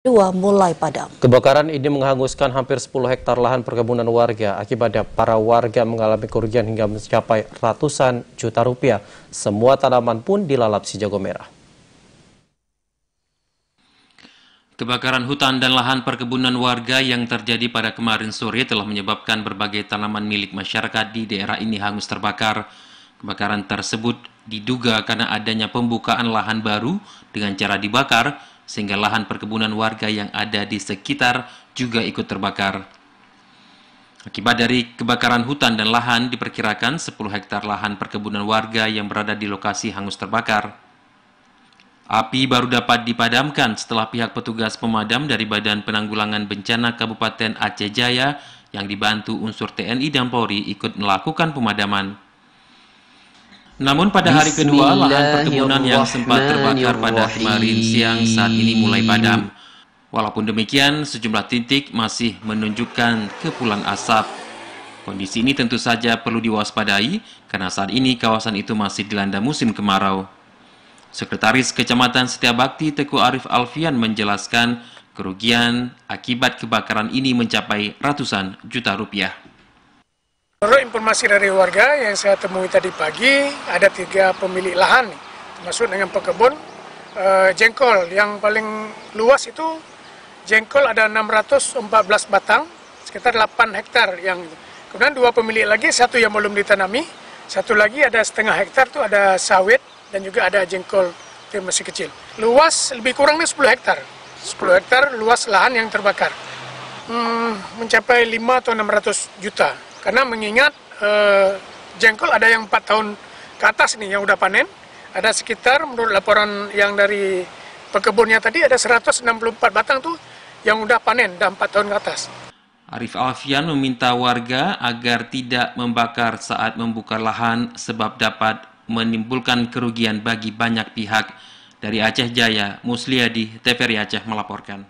mulai padam. Kebakaran ini menghanguskan hampir 10 hektar lahan perkebunan warga. Akibatnya para warga mengalami kerugian hingga mencapai ratusan juta rupiah. Semua tanaman pun dilalap si jago merah. Kebakaran hutan dan lahan perkebunan warga yang terjadi pada kemarin sore telah menyebabkan berbagai tanaman milik masyarakat di daerah ini hangus terbakar. Kebakaran tersebut diduga karena adanya pembukaan lahan baru dengan cara dibakar, sehingga lahan perkebunan warga yang ada di sekitar juga ikut terbakar. Akibat dari kebakaran hutan dan lahan, diperkirakan 10 hektar lahan perkebunan warga yang berada di lokasi hangus terbakar. Api baru dapat dipadamkan setelah pihak petugas pemadam dari Badan Penanggulangan Bencana Kabupaten Aceh Jaya yang dibantu unsur TNI dan Polri ikut melakukan pemadaman. Namun pada hari kedua, lahan perkebunan yang sempat terbakar pada kemarin siang saat ini mulai padam. Walaupun demikian, sejumlah titik masih menunjukkan kepulan asap. Kondisi ini tentu saja perlu diwaspadai karena saat ini kawasan itu masih dilanda musim kemarau. Sekretaris Kecamatan Setiabakti Teguh Arif Alfian menjelaskan kerugian akibat kebakaran ini mencapai ratusan juta rupiah. Menurut informasi dari warga yang saya temui tadi pagi, ada 3 pemilik lahan, termasuk dengan pekebun jengkol. Yang paling luas itu jengkol ada 614 batang, sekitar 8 hektar. Kemudian 2 pemilik lagi, satu yang belum ditanami, satu lagi ada setengah hektar itu ada sawit dan juga ada jengkol yang masih kecil. Luas lebih kurang 10 hektar. 10 hektar luas lahan yang terbakar. Mencapai 5 atau 600 juta. Karena mengingat jengkol ada yang 4 tahun ke atas nih yang udah panen. Ada sekitar menurut laporan yang dari pekebunnya tadi ada 164 batang tuh yang udah panen dan 4 tahun ke atas. Arif Alfian meminta warga agar tidak membakar saat membuka lahan sebab dapat menimbulkan kerugian bagi banyak pihak. Dari Aceh Jaya, Musliadi, TVRI Aceh melaporkan.